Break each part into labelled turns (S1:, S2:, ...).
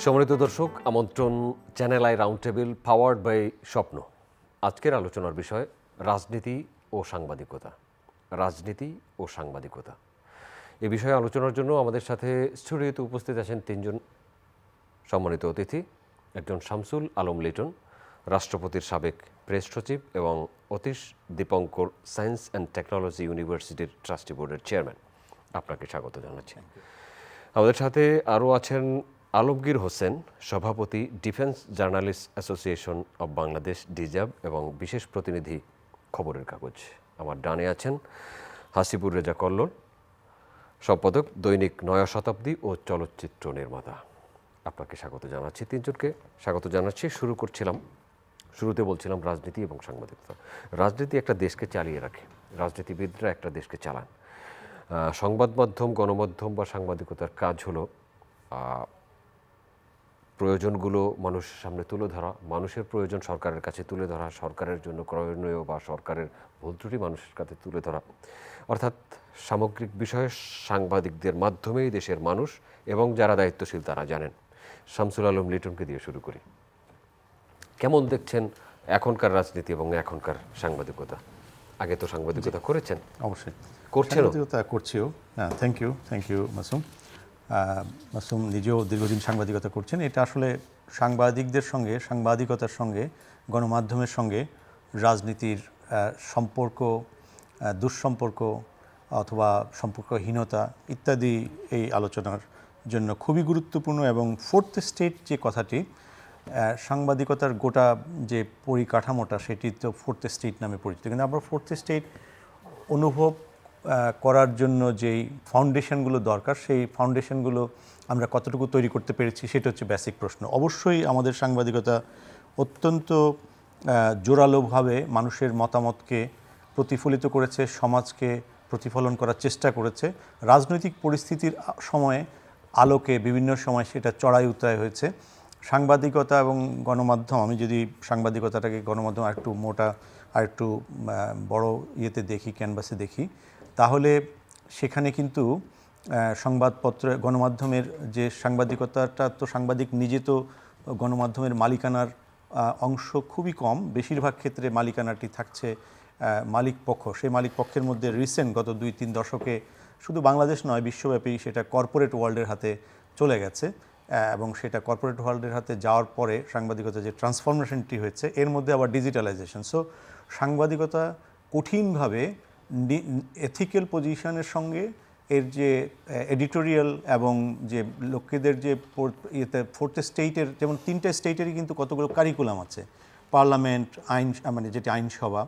S1: সম্মানিত দর্শক, আমন্ত্রণ channel I round table powered by Shwapno. আজকের আলোচনার বিষয় রাজনীতি ও সাংবাদিকতা। রাজনীতি ও সাংবাদিকতা এ বিষয়ে আলোচনার জন্য আমাদের সাথে স্টুডিওতে উপস্থিত আছেন তিনজন সম্মানিত অতিথি। একজন শামসুল আলম লিটন, রাষ্ট্রপতির সাবেক প্রেস সচিব এবং Atish Dipankar science and technology ইউনিভার্সিটির ট্রাস্টি বোর্ডের চেয়ারম্যান। আপনাকে স্বাগত জানাচ্ছি। আমাদের সাথে আরও আছেন আলমগীর হোসেন, সভাপতি defence journalist association of Bangladesh DJAB এবং বিশেষ প্রতিনিধি খবরের কাগজ। আমার ডানে আছেন হাসিবুর রেজা কল্লোল, সম্পাদক দৈনিক নয়া শতাব্দী ও চলচ্চিত্র নির্মাতা। আপনাকে স্বাগত জানাচ্ছি, তিনজনকে স্বাগত জানাচ্ছি। শুরুতে বলছিলাম রাজনীতি এবং সাংবাদিকতা। রাজনীতি একটা দেশকে চালিয়ে রাখে, রাজনীতিবিদরা একটা দেশকে চালান। সংবাদ মাধ্যম, গণমাধ্যম বা সাংবাদিকতার কাজ হলো প্রয়োজনগুলো মানুষের সামনে তুলে ধরা, মানুষের প্রয়োজন সরকারের কাছে তুলে ধরা, সরকারের জন্য করণীয় বা সরকারের ভুল ত্রুটি মানুষের কাছে তুলে ধরা। অর্থাৎ সামগ্রিক বিষয়ে সাংবাদিকদের মাধ্যমেই দেশের মানুষ এবং যারা দায়িত্বশীল তারা জানেন। শামসুল আলম লিটনকে দিয়ে শুরু করি। কেমন দেখছেন এখনকার রাজনীতি এবং এখনকার সাংবাদিকতা? আগে তো সাংবাদিকতা করেছেন,
S2: অবশ্যই
S1: করছেন,
S2: করছিও। হ্যাঁ, থ্যাংক ইউ মাসুম। মাসুম নিজেও দীর্ঘদিন সাংবাদিকতা করছেন। এটা আসলে সাংবাদিকদের সঙ্গে, সাংবাদিকতার সঙ্গে, গণমাধ্যমের সঙ্গে রাজনীতির সম্পর্ক, দুঃসম্পর্ক অথবা সম্পর্কহীনতা ইত্যাদি এই আলোচনার জন্য খুবই গুরুত্বপূর্ণ। এবং ফোর্থ স্টেট যে কথাটি, সাংবাদিকতার গোটা যে পরিকাঠামোটা সেটি তো ফোর্থ স্টেট নামে পরিচিত, কিন্তু আমরা ফোর্থ স্টেট অনুভব করার জন্য যেই ফাউন্ডেশনগুলো দরকার সেই ফাউন্ডেশনগুলো আমরা কতটুকু তৈরি করতে পেরেছি সেটা হচ্ছে বেসিক প্রশ্ন। অবশ্যই আমাদের সাংবাদিকতা অত্যন্ত জোরালোভাবে মানুষের মতামতকে প্রতিফলিত করেছে, সমাজকে প্রতিফলন করার চেষ্টা করেছে। রাজনৈতিক পরিস্থিতির সময়ে আলোকে বিভিন্ন সময় সেটা চড়াই উতরাই হয়েছে। সাংবাদিকতা এবং গণমাধ্যম, আমি যদি সাংবাদিকতাটাকে গণমাধ্যম আরেকটু মোটা আরেকটু বড় ইয়েতে দেখি, ক্যানভাসে দেখি, তাহলে সেখানে কিন্তু সংবাদপত্র, গণমাধ্যমের যে সাংবাদিকতাটা, তো সাংবাদিক নিজে তো গণমাধ্যমের মালিকানার অংশ খুবই কম। বেশিরভাগ ক্ষেত্রে মালিকানাটি থাকছে মালিক পক্ষ। সেই মালিক পক্ষের মধ্যে রিসেন্ট গত 2-3 দশকে শুধু বাংলাদেশ নয়, বিশ্বব্যাপী সেটা কর্পোরেট ওয়ার্ল্ডের হাতে চলে গেছে। এবং সেটা কর্পোরেট ওয়ার্ল্ডের হাতে যাওয়ার পরে সাংবাদিকতা যে ট্রান্সফরমেশনটি হয়েছে, এর মধ্যে আবার ডিজিটালাইজেশন। সো সাংবাদিকতা কঠিনভাবে এথিক্যাল পজিশনের সঙ্গে এর যে এডিটোরিয়াল এবং যে লোকেদের যে ইয়েতে ফোর্থ স্টেটের, যেমন 3টে স্টেটেরই কিন্তু কতগুলো কারিকুলাম আছে। পার্লামেন্ট, আইন, মানে যেটা আইনসভা,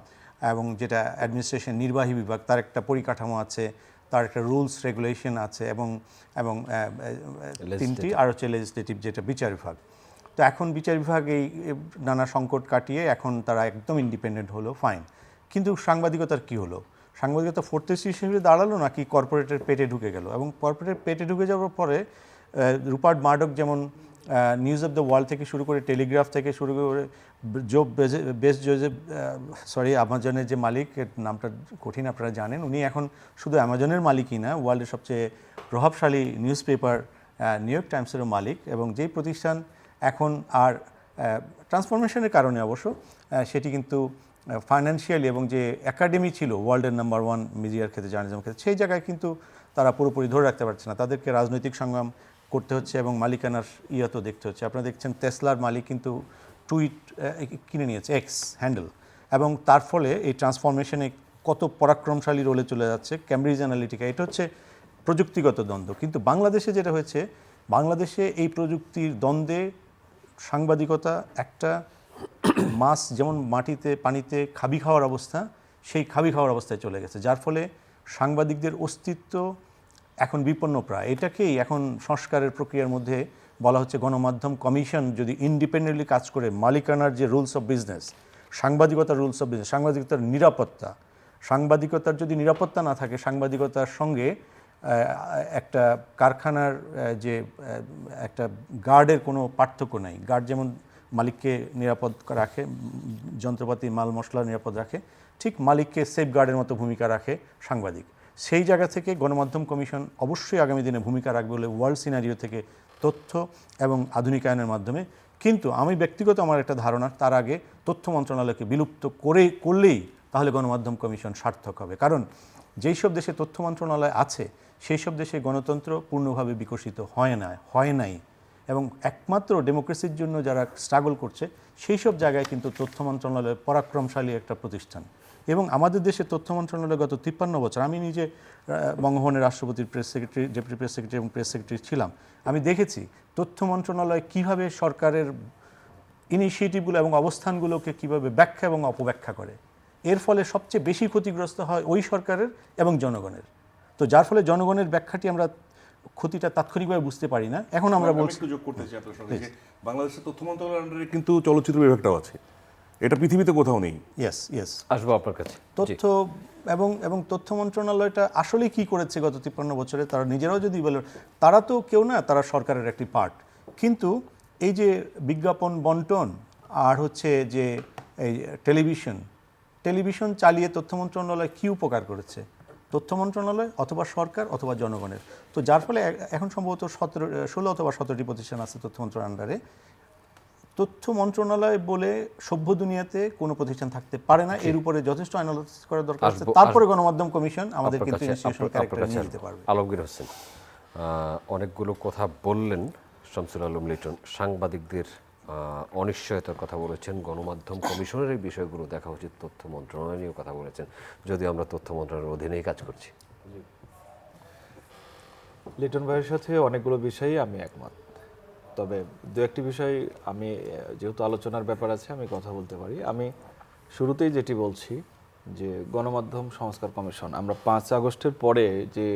S2: এবং যেটা অ্যাডমিনিস্ট্রেশন, নির্বাহী বিভাগ, তার একটা পরিকাঠামো আছে, তার একটা রুলস রেগুলেশন আছে, এবং 3টি আর হচ্ছে লেজিসলেটিভ, যেটা বিচার বিভাগ। তো এখন বিচার বিভাগ এই নানা সংকট কাটিয়ে এখন তারা একদম ইন্ডিপেন্ডেন্ট হলো, ফাইন। কিন্তু সাংবাদিকতার কি হলো? সাংবাদিকতা ফোর্থ স্টেট হিসেবে দাঁড়ালো নাকি কর্পোরেটের পেটে ঢুকে গেল? এবং কর্পোরেটের পেটে ঢুকে যাওয়ার পরে রুপার্ট মার্ডক যেমন নিউজ অফ দ্য ওয়ার্ল্ড থেকে শুরু করে, টেলিগ্রাফ থেকে শুরু করে, আমাজনের যে মালিক, নামটা কঠিন, আপনারা জানেন, উনি এখন শুধু অ্যামাজনের মালিকই না, ওয়ার্ল্ডের সবচেয়ে প্রভাবশালী নিউজ পেপার নিউ ইয়র্ক টাইমসেরও মালিক। এবং যেই প্রতিষ্ঠান এখন আর ট্রান্সফরমেশনের কারণে অবশ্য সেটি কিন্তু ফাইন্যান্সিয়ালি, এবং যে একাডেমি ছিল ওয়ার্ল্ডের নাম্বার 1 মিডিয়ার ক্ষেত্রে, জার্নালিজমের ক্ষেত্রে, সেই জায়গায় কিন্তু তারা পুরোপুরি ধরে রাখতে পারছে না। তাদেরকে রাজনৈতিক সংগ্রাম করতে হচ্ছে এবং মালিকানার তো দেখতে হচ্ছে। আপনারা দেখছেন টেসলার মালিক কিন্তু টুইট কিনে নিয়েছে, এক্স হ্যান্ডেল, এবং তার ফলে এই ট্রান্সফরমেশনে কত পরাক্রমশালী রোলে চলে যাচ্ছে ক্যামব্রিজ অ্যানালিটিকা। এটা হচ্ছে প্রযুক্তিগত দ্বন্দ্ব। কিন্তু বাংলাদেশে যেটা হয়েছে, বাংলাদেশে এই প্রযুক্তির দ্বন্দ্বে সাংবাদিকতা একটা মাছ যেমন মাটিতে পানিতে খাবি খাওয়ার অবস্থা, সেই খাবি খাওয়ার অবস্থায় চলে গেছে, যার ফলে সাংবাদিকদের অস্তিত্ব এখন বিপন্নপ্রায়। এটাকেই এখন সংস্কারের প্রক্রিয়ার মধ্যে বলা হচ্ছে গণমাধ্যম কমিশন যদি ইন্ডিপেন্ডেন্টলি কাজ করে, মালিকানার যে রুলস অফ বিজনেস, সাংবাদিকতার রুলস অফ বিজনেস, সাংবাদিকতার নিরাপত্তা, সাংবাদিকতার যদি নিরাপত্তা না থাকে, সাংবাদিকতার সঙ্গে একটা কারখানার যে একটা গার্ডের কোনো পার্থক্য নাই। গার্ড যেমন মালিককে নিরাপদ রাখে, যন্ত্রপাতি মাল মশলা নিরাপদ রাখে, ঠিক মালিককে সেফ গার্ডের মতো ভূমিকা রাখে সাংবাদিক। সেই জায়গা থেকে গণমাধ্যম কমিশন অবশ্যই আগামী দিনে ভূমিকা রাখবে বলে ওয়ার্ল্ড সিনারিও থেকে তথ্য এবং আধুনিকায়নের মাধ্যমে। কিন্তু আমি ব্যক্তিগত আমার একটা ধারণা, তার আগে তথ্য মন্ত্রণালয়কে বিলুপ্ত করলেই তাহলে গণমাধ্যম কমিশন সার্থক হবে। কারণ যেই সব দেশে তথ্য মন্ত্রণালয় আছে সেই সব দেশে গণতন্ত্র পূর্ণভাবে বিকশিত হয় নাই, এবং একমাত্র ডেমোক্রেসির জন্য যারা স্ট্রাগল করছে সেই সব জায়গায় কিন্তু তথ্য মন্ত্রণালয় পরাক্রমশালী একটা প্রতিষ্ঠান। এবং আমাদের দেশে তথ্য মন্ত্রণালয় গত 53 বছর, আমি নিজে বঙ্গভবনের রাষ্ট্রপতির press secretary, deputy press secretary এবং প্রেস সেক্রেটারি ছিলাম, আমি দেখেছি তথ্য মন্ত্রণালয় কিভাবে সরকারের ইনিশিয়েটিভগুলো এবং অবস্থানগুলোকে কিভাবে ব্যাখ্যা এবং অপব্যাখ্যা করে। এর ফলে সবচেয়ে বেশি ক্ষতিগ্রস্ত হয় ওই সরকারের এবং জনগণের। তো যার ফলে জনগণের ব্যাখ্যাটি আমরা ক্ষতিটা তাৎক্ষণিকভাবে বুঝতে পারি না। এখন আমরা বলছি,
S3: একটু যোগ করতে চাই আপনার সঙ্গে যে বাংলাদেশের তথ্য মন্ত্রণালয়ের আন্ডারে কিন্তু চলচ্চিত্র বিভাগটাও আছে, এটা পৃথিবীতে কোথাও নেই।
S2: ইয়েস
S1: আসবো আপনার কাছে।
S2: তথ্য এবং তথ্য মন্ত্রণালয়টা আসলে কি করেছে গত 53 বছরে, তারা নিজেরাও যদি বলে, তারা তো কেউ না, তারা সরকারের একটি পার্ট। কিন্তু এই যে বিজ্ঞাপন বন্টন আর হচ্ছে যে এই টেলিভিশন চালিয়ে তথ্য মন্ত্রণালয় কি উপকার করেছে? তথ্য মন্ত্রণালয় অথবা সরকার অথবা জনগণের। তো যার ফলে এখন সম্ভবত 16 অথবা 17টি প্রতিষ্ঠান আছে তথ্য মন্ত্রণালয়ের আন্ডারে। তথ্য মন্ত্রণালয় বলে সভ্য দুনিয়াতে কোনো প্রতিষ্ঠান থাকতে পারে না। এর উপরে যথেষ্ট অ্যানালাইসিস করা দরকার আছে, তারপরে গণমাধ্যম কমিশন আমাদের কিন্তু ইনস্টিটিউশনাল ক্যারেক্টার নিয়ে নিতে পারবে।
S1: আলমগীর হোসেন অনেকগুলো কথা বললেন। শামসুল আলম লিটন সাংবাদিকদের অনিশ্চয়তার কথা বলেছেন, গণমাধ্যম কমিশনের এই বিষয়গুলো দেখা উচিত, তথ্য মন্ত্রণালয় নিয়েও কথা বলেছেন, যদিও আমরা তথ্য মন্ত্রণালয়ের অধীনেই কাজ করছি।
S4: লিটন ভাইয়ের সাথে অনেকগুলো বিষয়েই আমি একমত, তবে দু একটি বিষয় আমি, যেহেতু আলোচনার ব্যাপার আছে, আমি কথা বলতে পারি। আমি শুরুতেই যেটি বলছি যে গণমাধ্যম সংস্কার কমিশন, আমরা 5 আগস্টের পরে যে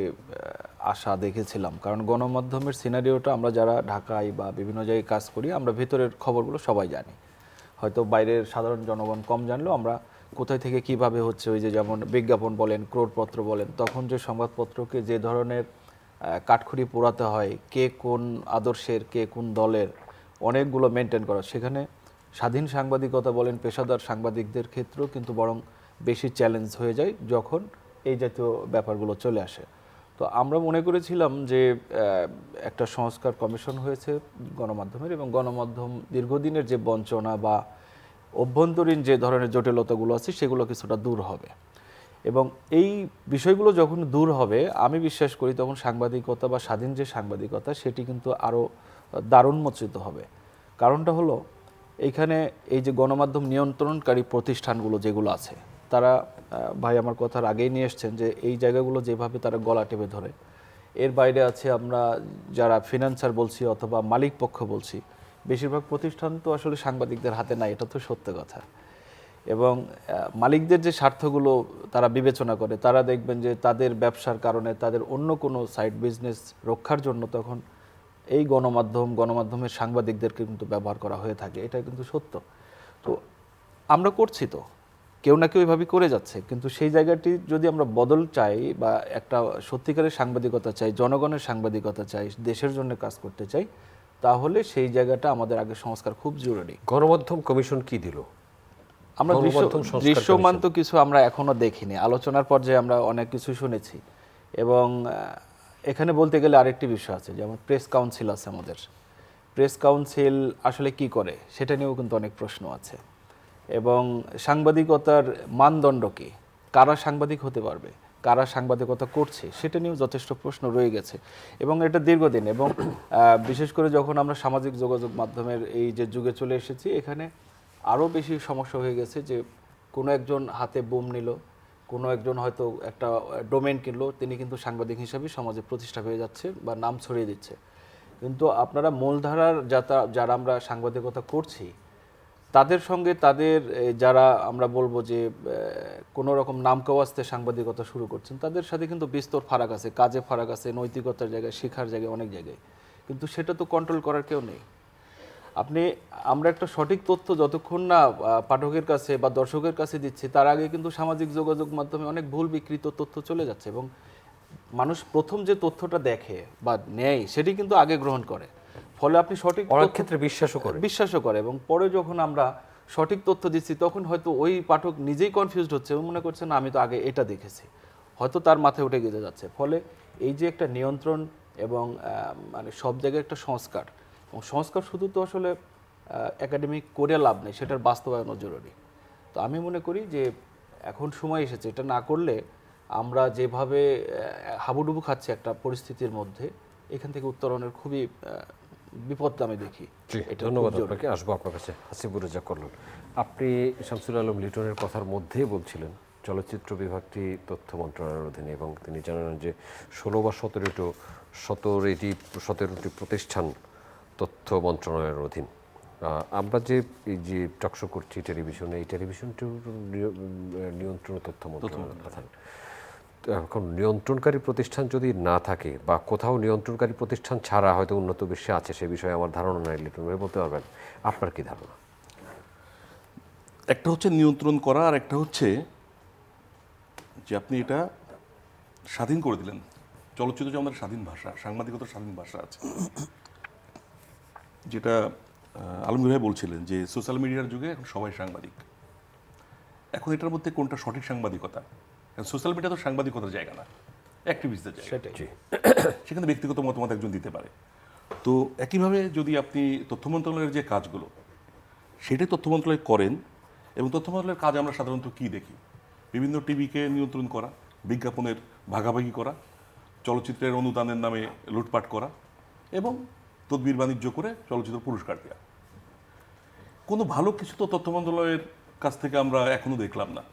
S4: আশা দেখেছিলাম, কারণ গণমাধ্যমের সিনারিওটা আমরা যারা ঢাকায় বা বিভিন্ন জায়গায় কাজ করি, আমরা ভেতরের খবরগুলো সবাই জানি। হয়তো বাইরের সাধারণ জনগণ কম জানলেও আমরা কোথায় থেকে কিভাবে হচ্ছে, ওই যে যেমন বিজ্ঞাপন বলেন, ক্রোড়পত্র বলেন, তখন যে সংবাদপত্রকে যে ধরনের কাঠখড়ি পোড়াতে হয়, কে কোন আদর্শের, কে কোন দলের, অনেকগুলো মেনটেন করা, সেখানে স্বাধীন সাংবাদিকতা বলেন, পেশাদার সাংবাদিকদের ক্ষেত্রেও কিন্তু বরং বেশি চ্যালেঞ্জ হয়ে যায় যখন এই জাতীয় ব্যাপারগুলো চলে আসে। তো আমরা মনে করেছিলাম যে একটা সংস্কার কমিশন হয়েছে গণমাধ্যমের, এবং গণমাধ্যম দীর্ঘদিনের যে বঞ্চনা বা অভ্যন্তরীণ যে ধরনের জটিলতাগুলো আছে সেগুলো কিছুটা দূর হবে, এবং এই বিষয়গুলো যখন দূর হবে আমি বিশ্বাস করি তখন সাংবাদিকতা বা স্বাধীন যে সাংবাদিকতা সেটি কিন্তু আরও দারুণমোচিত হবে। কারণটা হলো, এইখানে এই যে গণমাধ্যম নিয়ন্ত্রণকারী প্রতিষ্ঠানগুলো যেগুলো আছে, তারা ভাই আমার কথার আগেই নিয়ে এসছেন যে এই জায়গাগুলো যেভাবে তারা গলা টেপে ধরে, এর বাইরে আছে আমরা যারা ফিনান্সার বলছি অথবা মালিক পক্ষ বলছি, বেশিরভাগ প্রতিষ্ঠান তো আসলে সাংবাদিকদের হাতে নাই, এটা তো সত্য কথা। এবং মালিকদের যে স্বার্থগুলো তারা বিবেচনা করে, তারা দেখবেন যে তাদের ব্যবসার কারণে তাদের অন্য কোনো সাইড বিজনেস রক্ষার জন্য তখন এই গণমাধ্যমের সাংবাদিকদেরকে কিন্তু ব্যবহার করা হয়ে থাকে, এটা কিন্তু সত্য। তো আমরা করছি, তো কেউ না কেউ এভাবে করে যাচ্ছে, কিন্তু সেই জায়গাটি যদি আমরা বদল চাই বা একটা সত্যিকারের সাংবাদিকতা চাই, জনগণের সাংবাদিকতা চাই, দেশের জন্য কাজ করতে চাই, তাহলে সেই জায়গাটা আমাদের আগে সংস্কার খুব জরুরি।
S1: গণমাধ্যম কমিশন কি দিল?
S4: আমরা দৃশ্যমান তো কিছু আমরা এখনো দেখিনি, আলোচনার পর্যায়ে আমরা অনেক কিছু শুনেছি, এবং এখানে বলতে গেলে আরেকটি বিষয় আছে, যেমন প্রেস কাউন্সিল আছে আমাদের। প্রেস কাউন্সিল আসলে কি করে সেটা নিয়েও কিন্তু অনেক প্রশ্ন আছে, এবং সাংবাদিকতার মানদণ্ড কি, কারা সাংবাদিক হতে পারবে, কারা সাংবাদিকতা করছে, সেটা নিয়েও যথেষ্ট প্রশ্ন রয়ে গেছে, এবং এটা দীর্ঘদিন। এবং বিশেষ করে যখন আমরা সামাজিক যোগাযোগ মাধ্যমের এই যে যুগে চলে এসেছি, এখানে আরও বেশি সমস্যা হয়ে গেছে যে কোনো একজন হাতে বোম নিল, কোনো একজন হয়তো একটা ডোমেন কিনলো, তিনি কিন্তু সাংবাদিক হিসাবে সমাজে প্রতিষ্ঠা হয়ে যাচ্ছে বা নাম ছড়িয়ে দিচ্ছে। কিন্তু আপনারা মূলধারার যারা আমরা সাংবাদিকতা করছি তাদের সঙ্গে তাদের যারা আমরা বলবো যে কোনো রকম নামকাওয়াস্তে সাংবাদিকতা শুরু করছেন, তাদের সাথে কিন্তু বিস্তর ফারাক আছে, কাজে ফারাক আছে, নৈতিকতার জায়গায়, শেখার জায়গায়, অনেক জায়গায়, কিন্তু সেটা তো কন্ট্রোল করার কেউ নেই। আমরা একটা সঠিক তথ্য যতক্ষণ না পাঠকের কাছে বা দর্শকের কাছে দিচ্ছি, তার আগে কিন্তু সামাজিক যোগাযোগ মাধ্যমে অনেক ভুল বিকৃত তথ্য চলে যাচ্ছে, এবং মানুষ প্রথম যে তথ্যটা দেখে বা নেয় সেটি কিন্তু আগে গ্রহণ করে, ফলে আপনি সঠিক
S1: অনেক ক্ষেত্রে বিশ্বাসও করে,
S4: এবং পরে যখন আমরা সঠিক তথ্য দিচ্ছি তখন হয়তো ওই পাঠক নিজেই কনফিউজড হচ্ছে, মনে করছে না আমি তো আগে এটা দেখেছি, হয়তো তার মাথায় উঠে গেঁথে যাচ্ছে। ফলে এই যে একটা নিয়ন্ত্রণ এবং মানে সব জায়গায় একটা সংস্কার, এবং সংস্কার শুধু তো আসলে একাডেমিক করে লাভ নেই, সেটার বাস্তবায়নও জরুরি। তো আমি মনে করি যে এখন সময় এসেছে, এটা না করলে আমরা যেভাবে হাবুডুবু খাচ্ছি একটা পরিস্থিতির মধ্যে, এখান থেকে উত্তরণের খুবই বিপদ আমি দেখি।
S1: জি,
S4: এটা
S1: ধন্যবাদ
S4: খুব জরুরি।
S1: আপনাকে। আসবো আপনার কাছে হাসিবুর রেজা করলেন। আপনি শামসুল আলম লিটনের কথার মধ্যে বলছিলেন চলচ্চিত্র বিভাগটি তথ্য মন্ত্রণালয়ের অধীনে, এবং তিনি জানালেন যে 16 বা 17টি প্রতিষ্ঠান তথ্য মন্ত্রণালয়ের অধীন। আমরা যে এই যে টকশো করছি টেলিভিশনে, এই টেলিভিশনটির নিয়ন্ত্রণ তথ্য মন্ত্রণালয়ের কথা। তো এখন নিয়ন্ত্রণকারী প্রতিষ্ঠান যদি না থাকে, বা কোথাও নিয়ন্ত্রণকারী প্রতিষ্ঠান ছাড়া হয়তো উন্নত বিশ্বে আছে, সে বিষয়ে আমার ধারণা নাই, লিটন ভাই বলতে পারবেন আপনার কি ধারণা?
S3: একটা হচ্ছে নিয়ন্ত্রণ করা, আর একটা হচ্ছে যে আপনি এটা স্বাধীন করে দিলেন। চলচ্চিত্র যে আমাদের স্বাধীন ভাষা, সাংবাদিকতার স্বাধীন ভাষা আছে, যেটা আলমগীর ভাই বলছিলেন যে সোশ্যাল মিডিয়ার যুগে এখন সবাই সাংবাদিক। এখন এটার মধ্যে কোনটা সঠিক সাংবাদিকতা? সোশ্যাল মিডিয়া তো সাংবাদিকতার জায়গা না, অ্যাক্টিভিস্টদের জায়গা।
S4: সেটাই।
S3: সেখানে ব্যক্তিগত মতামত একজন দিতে পারে। তো একইভাবে যদি আপনি তথ্য মন্ত্রণালয়ের যে কাজগুলো, সেটাই তথ্য মন্ত্রণালয় করেন, এবং তথ্য মন্ত্রণালয়ের কাজ আমরা সাধারণত কী দেখি? বিভিন্ন টিভিকে নিয়ন্ত্রণ করা, বিজ্ঞাপনের ভাগাভাগি করা, চলচ্চিত্রের অনুদানের নামে লুটপাট করা, এবং তদবির বাণিজ্য করে চলচ্চিত্র পুরস্কার দেওয়া। কোনো ভালো কিছু তো তথ্য মন্ত্রণালয়ের কাছ থেকে আমরা এখনও দেখলাম না।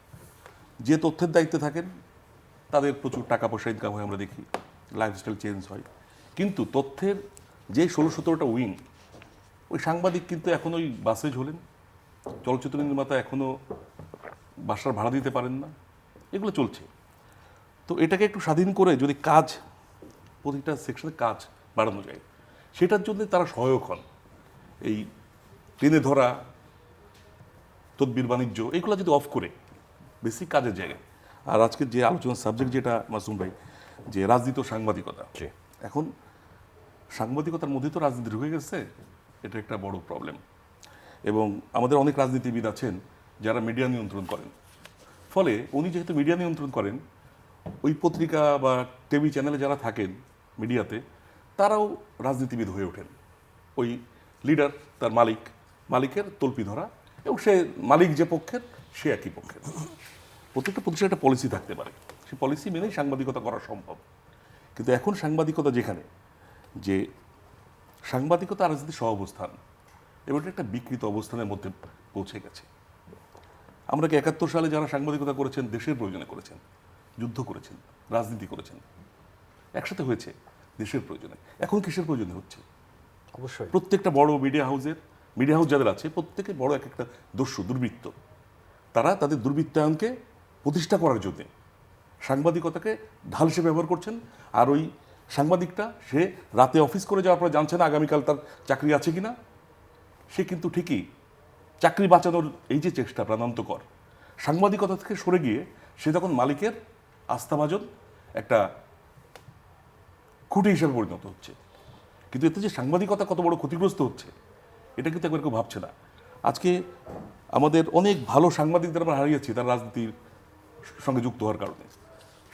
S3: যে তথ্যের দায়িত্বে থাকেন তাদের প্রচুর টাকা পয়সা ইনকাম হয়, আমরা দেখি, লাইফস্টাইল চেঞ্জ হয়, কিন্তু তথ্যের যে 16-17টা উইং, ওই সাংবাদিক কিন্তু এখন ওই বাসে ঝোলেন, চলচ্চিত্র নির্মাতা এখনও বাসার ভাড়া দিতে পারেন না, এগুলো চলছে। তো এটাকে একটু স্বাধীন করে যদি কাজ, প্রতিটা সেকশনে কাজ বাড়ানো যায়, সেটার জন্য তারা সহায়ক হন। এই টেনে ধরা, তদবির বাণিজ্য, এগুলো যদি অফ করে বেসিক কাজের জায়গায়। আর আজকের যে আলোচনার সাবজেক্ট যেটা মাসুম ভাই, যে রাজনীতি ও সাংবাদিকতা, এখন সাংবাদিকতার মধ্যে তো রাজনীতি ঢুকে গেছে, এটা একটা বড় প্রবলেম। এবং আমাদের অনেক রাজনীতিবিদ আছেন যারা মিডিয়া নিয়ন্ত্রণ করেন, ফলে উনি যেহেতু মিডিয়া নিয়ন্ত্রণ করেন, ওই পত্রিকা বা টিভি চ্যানেলে যারা থাকেন মিডিয়াতে, তারাও রাজনীতিবিদ হয়ে ওঠেন। ওই লিডার তার মালিকের তল্পি ধরা, এবং সে মালিক যে পক্ষের, সে একই পক্ষের। প্রত্যেকটা প্রতিষ্ঠানে একটা পলিসি থাকতে পারে, সেই পলিসি মেনেই সাংবাদিকতা করা সম্ভব। কিন্তু এখন সাংবাদিকতা যেখানে, যে সাংবাদিকতা আর রাজনীতির সহাবস্থান, এবং এটা একটা বিকৃত অবস্থানের মধ্যে পৌঁছে গেছে। আমরা কি 71 সালে যারা সাংবাদিকতা করেছেন, দেশের প্রয়োজনে করেছেন, যুদ্ধ করেছেন, রাজনীতি করেছেন, একসাথে হয়েছে দেশের প্রয়োজনে। এখন কিসের প্রয়োজনে হচ্ছে?
S4: অবশ্যই।
S3: প্রত্যেকটা বড় মিডিয়া হাউস যাদের আছে, প্রত্যেকে বড় এক একটা দস্যু, দুর্বৃত্ত। তারা তাদের দুর্বৃত্তায়নকে প্রতিষ্ঠা করার জন্য সাংবাদিকতাকে ঢাল হিসেবে ব্যবহার করছেন। আর ওই সাংবাদিকটা, সে রাতে অফিস করে যাওয়ার পরে জানছে না আগামীকাল তার চাকরি আছে কিনা, সে কিন্তু ঠিকই চাকরি বাঁচানোর এই যে চেষ্টা প্রাণান্তকর, সাংবাদিকতা থেকে সরে গিয়ে সে তখন মালিকের আস্থাভাজন একটা খুঁটি হিসেবে পরিণত হচ্ছে। কিন্তু এতে যে সাংবাদিকতা কত বড় ক্ষতিগ্রস্ত হচ্ছে, এটা কিন্তু একবার কেউ ভাবছে না। আজকে আমাদের অনেক ভালো সাংবাদিকদের আমরা হারিয়েছি তারা রাজনীতির সঙ্গে যুক্ত হওয়ার কারণে।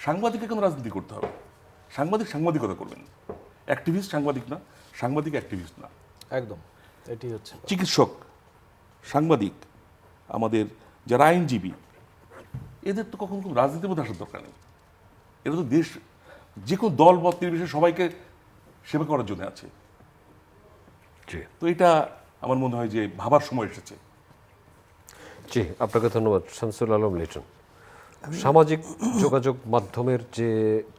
S3: সাংবাদিককে কেন রাজনীতি করতে হবে? সাংবাদিকতা করবেন। অ্যাক্টিভিস্ট সাংবাদিক না, সাংবাদিক অ্যাক্টিভিস্ট না।
S4: একদম, এটি হচ্ছে।
S3: চিকিৎসক, সাংবাদিক, আমাদের যারা আইনজীবী, এদের তো কখনো কোনো রাজনীতির মধ্যে আসার দরকার নেই। এরা তো দেশ, যে কোনো দল মত নির্বিশেষে সবাইকে সেবা করার জন্য আছে। তো এটা আমার মনে হয় যে ভাবার সময় এসেছে।
S1: জি, আপনাকে ধন্যবাদ শামসুল আলম লিটন। সামাজিক যোগাযোগ মাধ্যমের যে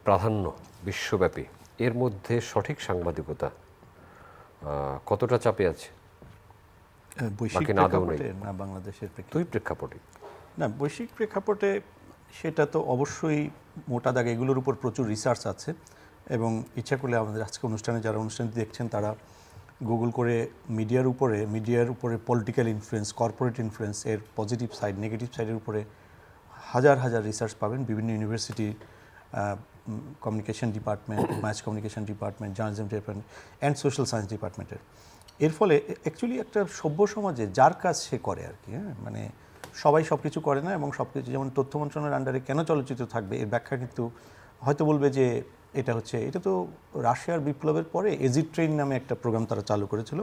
S1: প্রাধান্য বিশ্বব্যাপী, এর মধ্যে সঠিক সাংবাদিকতা কতটা চাপে আছে?
S2: বৈশ্বিক
S1: বাকি না দেও নেই।
S2: প্রেক্ষাপটে না বাংলাদেশের প্রেক্ষাপটে?
S1: দুই প্রেক্ষাপটে।
S2: না, বৈশ্বিক প্রেক্ষাপটে সেটা তো অবশ্যই মোটা দাগে এগুলোর উপর প্রচুর রিসার্চ আছে, এবং ইচ্ছা করলে আমাদের আজকে অনুষ্ঠানে যারা অনুষ্ঠানটি দেখছেন তারা গুগল করে মিডিয়ার উপরে পলিটিক্যাল ইনফ্লুয়েন্স, কর্পোরেট ইনফ্লুয়েন্স এর পজিটিভ সাইড, নেগেটিভ সাইডের উপরে হাজার হাজার রিসার্চ পাবেন। বিভিন্ন university, communication department, mass communication department, journalism department and social science ডিপার্টমেন্টের। এর ফলে অ্যাকচুয়ালি একটা সভ্য সমাজে যার কাজ সে করে আর কি, হ্যাঁ, মানে সবাই সব কিছু করে না, এবং সব কিছু, যেমন তথ্য মন্ত্রণালয়ের আন্ডারে কেন চলচ্চিত্র থাকবে এর ব্যাখ্যা কিন্তু হয়তো বলবে যে এটা তো রাশিয়ার বিপ্লবের পরে এজিড ট্রেন নামে একটা প্রোগ্রাম তারা চালু করেছিল,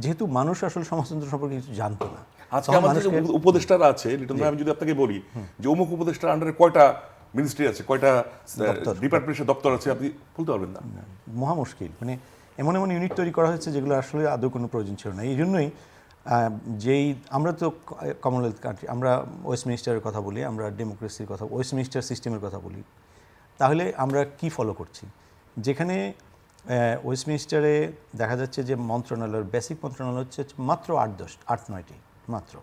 S2: যেহেতু মানুষ আসলে সমাজতন্ত্র সম্পর্কে কিছু জানতো না।
S3: আজকে আমাদের যে উপদেষ্টারা আছে, লিটন ভাই, আমি যদি আপনাকে বলি যে অমুক উপদেষ্টার আন্ডারে কয়টা মিনিস্ট্রি আছে, কয়টা ডিপার্টমেন্টের দপ্তর আছে, আপনি বলতে পারবেন না।
S2: মহা মুশকিল। মানে এমন এমন ইউনিট তৈরি করা হয়েছে যেগুলো আসলে আদৌ কোনো প্রয়োজন ছিল না। এই জন্যই যেই আমরা তো কমনওয়েলথ কান্ট্রি, আমরা ওয়েস্টমিনিস্টারের কথা বলি, আমরা ডেমোক্রেসির কথা, ওয়েস্টমিনিস্টার সিস্টেমের কথা বলি, তাহলে আমরা কি ফলো করছি? যেখানে ওয়েস্টমিনিস্টারে দেখা যাচ্ছে যে মন্ত্রণালয়ের বেসিক মন্ত্রণালয় হচ্ছে মাত্র 8-9টি মাত্র,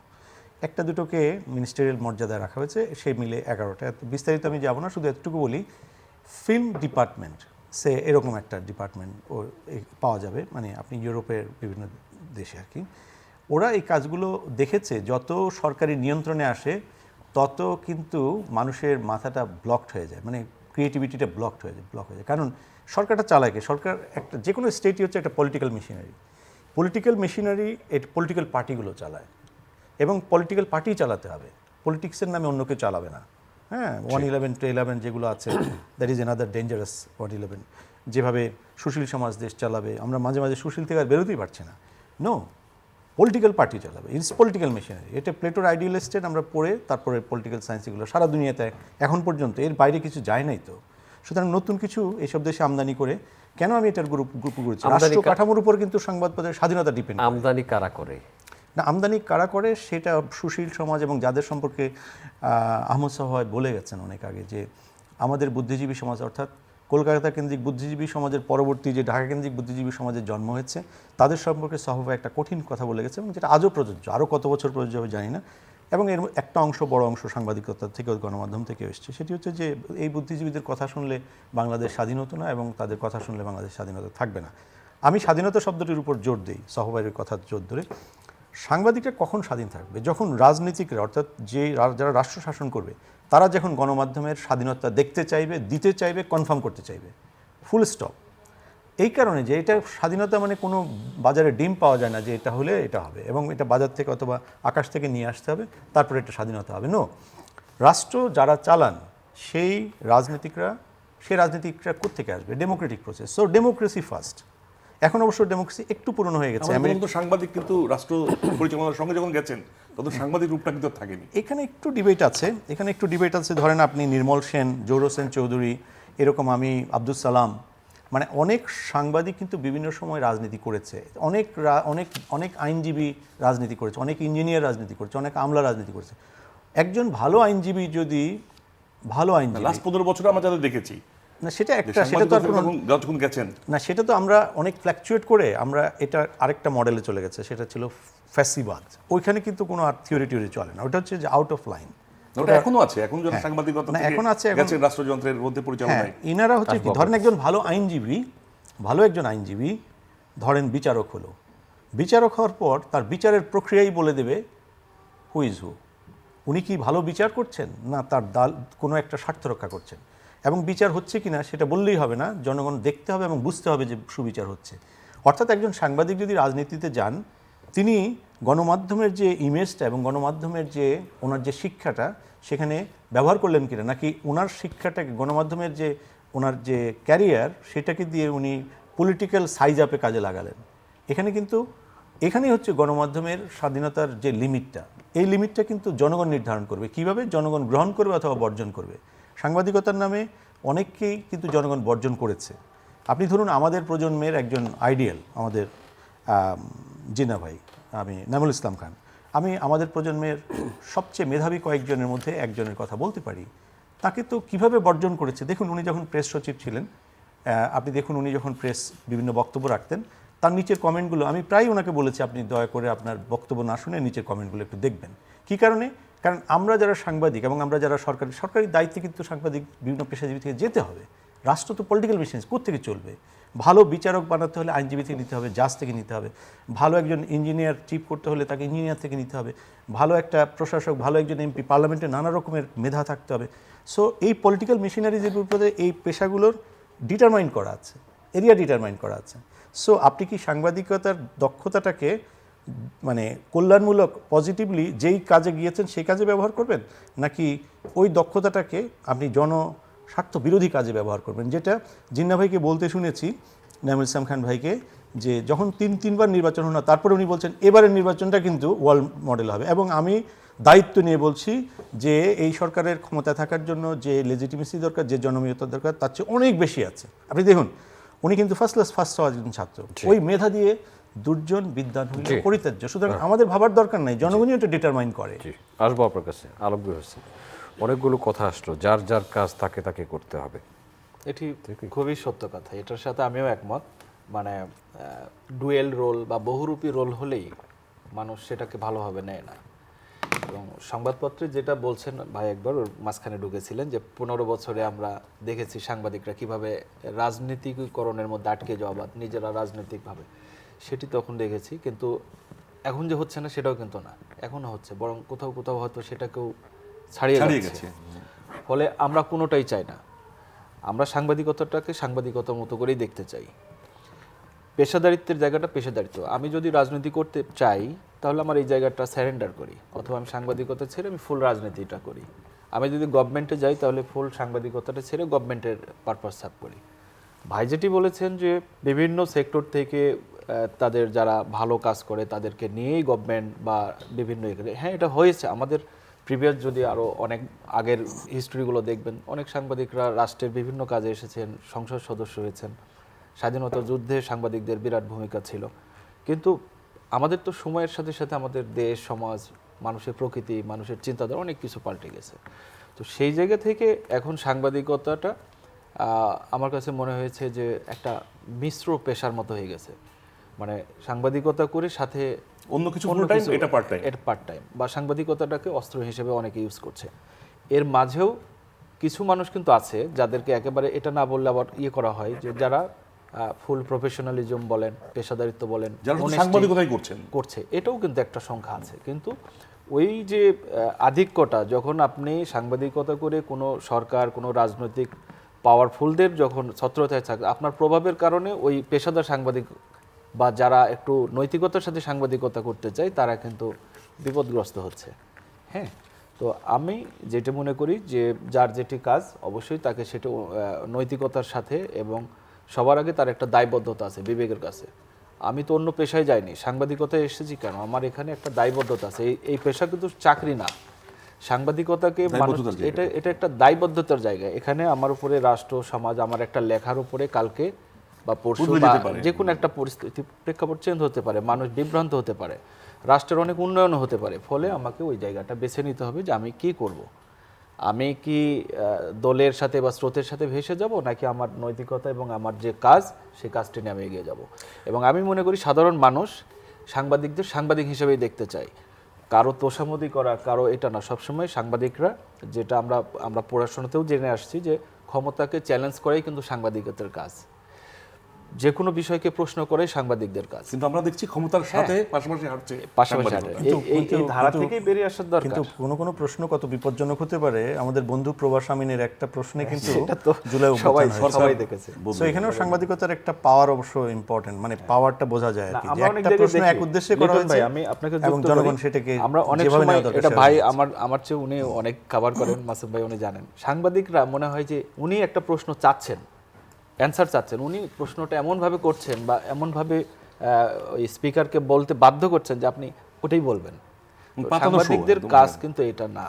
S2: একটা দুটোকে মিনিস্টারিয়াল মর্যাদায় রাখা হয়েছে, সেই মিলে 11টা। বিস্তারিত আমি যাব না, শুধু এতটুকু বলি, ফিল্ম ডিপার্টমেন্ট সে এরকম একটা ডিপার্টমেন্ট পাওয়া যাবে, মানে আপনি ইউরোপের বিভিন্ন দেশে আর কি। ওরা এই কাজগুলো দেখেছে, যত সরকারি নিয়ন্ত্রণে আসে তত কিন্তু মানুষের মাথাটা ব্লকড হয়ে যায়, মানে ক্রিয়েটিভিটিটা ব্লক হয়ে যায়। কারণ সরকারটা চালায় কে? সরকার একটা, যে কোনো স্টেটই হচ্ছে একটা পলিটিক্যাল মেশিনারি, এটা পলিটিক্যাল পার্টিগুলো চালায়, এবং পলিটিক্যাল পার্টি চালাতে হবে, পলিটিক্সের নামে অন্য কেউ চালাবে না। হ্যাঁ, 111 to 11 যেগুলো আছে, দ্যাট ইজ অ্যানাদার ডেঞ্জারাস 111। যেভাবে সুশীল সমাজ দেশ চালাবে, আমরা মাঝে মাঝে সুশীল থেকে আর বেরোতেই পারছি না। নো, পলিটিক্যাল পার্টি চালাবে, ইটস পলিটিক্যাল মেশিনারি। এটা প্লেটোর আইডিয়াল স্টেট আমরা পড়ে তারপরে পলিটিক্যাল সায়েন্স এগুলো সারা দুনিয়াতে এখন পর্যন্ত এর বাইরে কিছু যায় নাই তো। সুতরাং নতুন কিছু এইসব দেশে আমদানি করে কেন আমি এটার গ্রুপ করেছি? রাষ্ট্র কাঠামোর উপর কিন্তু সংবাদপত্রের স্বাধীনতা ডিপেন্ড।
S1: আমদানি কারা করে?
S2: না, আমদানি কারা করে সেটা সুশীল সমাজ, এবং যাদের সম্পর্কে আহমদ সাহায় বলে গেছেন অনেক আগে, যে আমাদের বুদ্ধিজীবী সমাজ, অর্থাৎ কলকাতা কেন্দ্রিক বুদ্ধিজীবী সমাজের পরবর্তী যে ঢাকা কেন্দ্রিক বুদ্ধিজীবী সমাজের জন্ম হয়েছে, তাদের সম্পর্কে সাহাবা একটা কঠিন কথা বলে গেছে, এবং যেটা আজও প্রযোজ্য, আরও কত বছর প্রযোজ্য হবে জানি না। এবং এর একটা অংশ, বড় অংশ সাংবাদিকতা থেকে, গণমাধ্যম থেকে এসছে। সেটি হচ্ছে যে এই বুদ্ধিজীবীদের কথা শুনলে বাংলাদেশ স্বাধীন হতো না, এবং তাদের কথা শুনলে বাংলাদেশ স্বাধীনতা থাকবে না। আমি স্বাধীনতা শব্দটির উপর জোর দিই, সাহাবায়ের কথা জোর ধরে। সাংবাদিকরা কখন স্বাধীন থাকবে? যখন রাজনীতিকরা, অর্থাৎ যারা রাষ্ট্র শাসন করবে, তারা যখন গণমাধ্যমের স্বাধীনতা দেখতে চাইবে, দিতে চাইবে, কনফার্ম করতে চাইবে, ফুল স্টপ। এই কারণে যে এটা স্বাধীনতা মানে কোনো বাজারে ডিম পাওয়া যায় না যে এটা হলে এটা হবে, এবং এটা বাজার থেকে অথবা আকাশ থেকে নিয়ে আসতে হবে, তারপরে এটা স্বাধীনতা হবে। নো, রাষ্ট্র যারা চালান সেই রাজনীতিকরা কোত্থেকে আসবে? Democratic process. So democracy first. এখন অবশ্য ডেমোক্রেসি একটু পুরনো হয়ে গেছে।
S3: সাংবাদিক কিন্তু রাষ্ট্র পরিচালনার সঙ্গে যখন গেছেন তখন সাংবাদিক রূপটা কিন্তু থাকেনি।
S2: এখানে একটু ডিবেট আছে। ধরেন আপনি নির্মল সেন, জৌর হোসেন চৌধুরী, এরকম আমি আব্দুল সালাম, মানে অনেক সাংবাদিক কিন্তু বিভিন্ন সময় রাজনীতি করেছে, অনেক আইনজীবী রাজনীতি করেছে, অনেক ইঞ্জিনিয়ার রাজনীতি করেছে, অনেক আমলা রাজনীতি করেছে। একজন ভালো আইনজীবী যদি
S3: লাস্ট 15 বছরে আমরা যাদের দেখেছি,
S2: না সেটা তো
S3: যখন গেছেন
S2: না, সেটা তো আমরা অনেক ফ্ল্যাকচুয়েট করে আমরা এটা আরেকটা মডেলে চলে গেছে, সেটা ছিল ফ্যাসিবাদ। ওইখানে কিন্তু কোনো আর থিওরি চলে না, ওটা হচ্ছে যে আউট অফ লাইন।
S3: ওটা এখনো আছে, এখন যারা সাংবাদিকতা থেকে
S2: এখন আছে,
S3: গেছেন রাষ্ট্রযন্ত্রের মধ্যে পরিচালনায়,
S2: ইনারা হচ্ছে কি, ধরেন একজন ভালো একজন আইনজীবী ধরেন বিচারক হলো, বিচারক হওয়ার পর তার বিচারের প্রক্রিয়াই বলে দেবে হু ইজ হু, উনি কি ভালো বিচার করছেন না তার কোনো একটা স্বার্থ রক্ষা করছেন, এবং বিচার হচ্ছে কিনা সেটা বললেই হবে না, জনগণ দেখতে হবে এবং বুঝতে হবে যে সুবিচার হচ্ছে। অর্থাৎ একজন সাংবাদিক যদি রাজনীতিতে যান, তিনি গণমাধ্যমের যে ইমেজটা এবং গণমাধ্যমের যে ওনার যে শিক্ষাটা সেখানে ব্যবহার করলেন কিনা, নাকি ওনার শিক্ষাটাকে, গণমাধ্যমের যে ওনার যে ক্যারিয়ার, সেটাকে দিয়ে উনি পলিটিক্যাল সাইজ আপে কাজে লাগালেন। এখানেই হচ্ছে গণমাধ্যমের স্বাধীনতার যে লিমিটটা, এই লিমিটটা কিন্তু জনগণ নির্ধারণ করবে। কিভাবে? জনগণ গ্রহণ করবে অথবা বর্জন করবে। সাংবাদিকতার নামে অনেককেই কিন্তু জনগণ বর্জন করেছে। আপনি ধরুন আমাদের প্রজন্মের একজন আইডিয়াল, আমাদের জিনা ভাই, আমি নামুল ইসলাম খান, আমি আমাদের প্রজন্মের সবচেয়ে মেধাবী কয়েকজনের মধ্যে একজনের কথা বলতে পারি। তাকে তো কিভাবে বর্জন করেছে দেখুন। উনি যখন প্রেস সচিব ছিলেন, আপনি দেখুন উনি যখন প্রেস বিভিন্ন বক্তব্য রাখতেন, তার নিচের কমেন্টগুলো আমি প্রায় ওনাকে বলেছি, আপনি দয়া করে আপনার বক্তব্য না শুনে নিচের কমেন্টগুলো একটু দেখবেন। কী কারণে? কারণ আমরা যারা সাংবাদিক এবং আমরা যারা সরকারি দায়িত্বে কিন্তু সাংবাদিক বিভিন্ন পেশাজীবী থেকে যেতে হবে। রাষ্ট্র তো পলিটিক্যাল মেশিন, কোত্থেকে চলবে? ভালো বিচারক বানাতে হলে আইনজীবী থেকে নিতে হবে, জাজ থেকে নিতে হবে। ভালো একজন ইঞ্জিনিয়ার চিফ করতে হলে তাকে ইঞ্জিনিয়ার থেকে নিতে হবে। ভালো একটা প্রশাসক, ভালো একজন এমপি, পার্লামেন্টে নানা রকমের মেধা থাকতে হবে। সো এই পলিটিক্যাল মেশিনারিজের উপরে এই পেশাগুলোর ডিটারমাইন করা আছে, এরিয়া ডিটারমাইন করা আছে। সো আপনি কি সাংবাদিকতার দক্ষতাটাকে মানে কল্যাণমূলক পজিটিভলি যেই কাজে গিয়েছেন সেই কাজে ব্যবহার করবেন, নাকি ওই দক্ষতাটাকে আপনি স্বার্থ বিরোধী কাজে ব্যবহার করবেন, যেটা জিন্না ভাইকে বলতে শুনেছি, নাইমুল ইসলাম খান ভাইকে, যে যখন তিনবার নির্বাচন হল না, তারপরে উনি বলছেন এবারের নির্বাচনটা কিন্তু ওয়ার্ল্ড মডেল হবে। এবং আমি দায়িত্ব নিয়ে বলছি যে এই সরকারের ক্ষমতায় থাকার জন্য যে লেজিটিমেসি দরকার, যে জনপ্রিয়তা দরকার, তার চেয়ে অনেক বেশি আছে। আপনি দেখুন, উনি কিন্তু ফার্স্ট ক্লাস ফার্স্ট হওয়ার একজন ছাত্র, ওই মেধা দিয়ে দুর্জন বিদ্যান হইল পরিত্যাজ্য। সুতরাং আমাদের ভাবার দরকার নাই, জনগণই এটা ডিটারমাইন করে।
S1: আসবো আপনার কাছে আলমগীর হোসেন, অনেকগুলো কথা আসলো, যার যার কাজ তাকে তাকে করতে হবে।
S4: এটি খুবই সত্য কথা, এটার সাথে আমিও একমত। মানে ডুয়েল রোল বা বহুরূপী রোল হলেই মানুষ সেটাকে ভালোভাবে নেয় না। এবং সংবাদপত্রে যেটা বলছেন ভাই, একবার ওর মাঝখানে ঢুকেছিলেন যে 15 বছরে আমরা দেখেছি সাংবাদিকরা কিভাবে রাজনীতিকরণের মধ্যে আটকে যাওয়া বা নিজেরা রাজনৈতিকভাবে, সেটি তখন দেখেছি। কিন্তু এখন যে হচ্ছে না সেটাও কিন্তু না, এখনও হচ্ছে, বরং কোথাও কোথাও হয়তো সেটাকেও ছাড়িয়ে গেছে। ফলে আমরা কোনোটাই চাই না, আমরা সাংবাদিকতাটাকে সাংবাদিকতার মতো করেই দেখতে চাই। পেশাদারিত্বের জায়গাটা পেশাদারিত্ব। আমি যদি রাজনীতি করতে চাই তাহলে আমার এই জায়গাটা স্যারেন্ডার করি, অথবা আমি সাংবাদিকতা ছেড়ে আমি ফুল রাজনীতিটা করি। আমি যদি গভর্নমেন্টে যাই তাহলে ফুল সাংবাদিকতাটা ছেড়ে গভর্নমেন্টের পারপাস সার্ভ করি। ভাই যেটি বলেছেন যে বিভিন্ন সেক্টর থেকে তাদের যারা ভালো কাজ করে তাদেরকে নিয়েই গভর্নমেন্ট বা বিভিন্ন, হ্যাঁ এটা হয়েছে আমাদের প্রিভিয়াস, যদি আরও অনেক আগের হিস্ট্রিগুলো দেখবেন, অনেক সাংবাদিকরা রাষ্ট্রের বিভিন্ন কাজে এসেছেন, সংসদ সদস্য হয়েছেন, স্বাধীনতা যুদ্ধে সাংবাদিকদের বিরাট ভূমিকা ছিল। কিন্তু আমাদের তো সময়ের সাথে সাথে আমাদের দেশ, সমাজ, মানুষের প্রকৃতি, মানুষের চিন্তাধারা অনেক কিছু পাল্টে গেছে। তো সেই জায়গা থেকে এখন সাংবাদিকতাটা আমার কাছে মনে হয়েছে যে একটা মিশ্র পেশার মতো হয়ে গেছে। মানে সাংবাদিকতা করে সাথে
S3: অন্য কিছু এটা পার্ট টাইম,
S4: এটা পার্ট টাইম, বা সাংবাদিকতাটাকে অস্ত্র হিসেবে অনেকে ইউজ করছে। এর মাঝেও কিছু মানুষ কিন্তু আছে যাদেরকে একেবারে এটা না বললে আবার করা হয়, যে যারা ফুল প্রফেশনালিজম বলেন, পেশাদারিত্ব বলেন,
S3: যারা সাংবাদিকতাই করছে,
S4: এটাও কিন্তু একটা সংখ্যা আছে। কিন্তু ওই যে আধিক্যটা, যখন আপনি সাংবাদিকতা করে কোনো সরকার, কোনো রাজনৈতিক পাওয়ারফুলদের যখন ছত্রছায়ায় থাকে, আপনার প্রভাবের কারণে ওই পেশাদার সাংবাদিক বা যারা একটু নৈতিকতার সাথে সাংবাদিকতা করতে চায় তারা কিন্তু বিপদগ্রস্ত হচ্ছে। হ্যাঁ, তো আমি যেটা মনে করি যে যার যেটি কাজ অবশ্যই তাকে সেটা নৈতিকতার সাথে, এবং সবার আগে তার একটা দায়বদ্ধতা আছে বিবেকের কাছে। আমি তো অন্য পেশায় যাইনি, সাংবাদিকতায় এসেছি কেন, আমার এখানে একটা দায়বদ্ধতা আছে। এই পেশা কিন্তু চাকরি না, সাংবাদিকতাকে এটা একটা দায়বদ্ধতার জায়গা। এখানে আমার উপরে রাষ্ট্র, সমাজ, আমার একটা লেখার উপরে কালকে বা পরশু বা যে কোনো একটা পরিস্থিতি, প্রেক্ষাপট চেঞ্জ হতে পারে, মানুষ বিভ্রান্ত হতে পারে, রাষ্ট্রের অনেক উন্নয়নও হতে পারে। ফলে আমাকে ওই জায়গাটা বেছে নিতে হবে যে আমি কি করব। আমি কি দলের সাথে বা স্রোতের সাথে ভেসে যাব, নাকি আমার নৈতিকতা এবং আমার যে কাজ সেই কাজটি নিয়ে আমি এগিয়ে যাব। এবং আমি মনে করি সাধারণ মানুষ সাংবাদিকদের সাংবাদিক হিসেবেই দেখতে চাই, কারো তোষামোদি করা, কারো এটা না। সবসময় সাংবাদিকরা, যেটা আমরা পড়াশোনাতেও জেনে আসছি, যে ক্ষমতাকে চ্যালেঞ্জ করাই কিন্তু সাংবাদিকতার কাজ। যে কোনো বিষয়কে প্রশ্ন করে সাংবাদিকদের কাজ।
S3: কিন্তু আমরা দেখছি ক্ষমতার সাথে পাশাপাশি হাঁটছে,
S4: এই ধারা থেকেই বেরিয়ে আসার দরকার।
S2: কিন্তু কোনো প্রশ্ন কত বিপজ্জনক হতে পারে। আমাদের বন্ধু প্রবাস আমিনের একটা প্রশ্নে কিন্তু জুলাই
S4: সবাই দেখেছে।
S2: সো এখানেও সাংবাদিকতার একটা পাওয়ার অবশ্য ইম্পর্টেন্ট, মানে পাওয়ারটা বোঝা যায় আর কি, যে একটা প্রশ্ন এক উদ্দেশ্যে করা হয়েছে
S4: আমি আপনাকে
S2: এবং জনগণ সেটাকে
S4: আমরা অনেক সময়, এটা ভাই আমার চেয়ে উনি অনেক কভার করেন, মাসুম ভাই উনি জানেন, সাংবাদিকরা মনে হয় যে উনি একটা প্রশ্ন চাচ্ছেন, অ্যান্সার চাচ্ছেন, উনি প্রশ্নটা এমনভাবে করছেন বা এমনভাবে ওই স্পিকারকে বলতে বাধ্য করছেন যে আপনি ওটাই বলবেন। সাংবাদিকদের কাজ কিন্তু এটা না।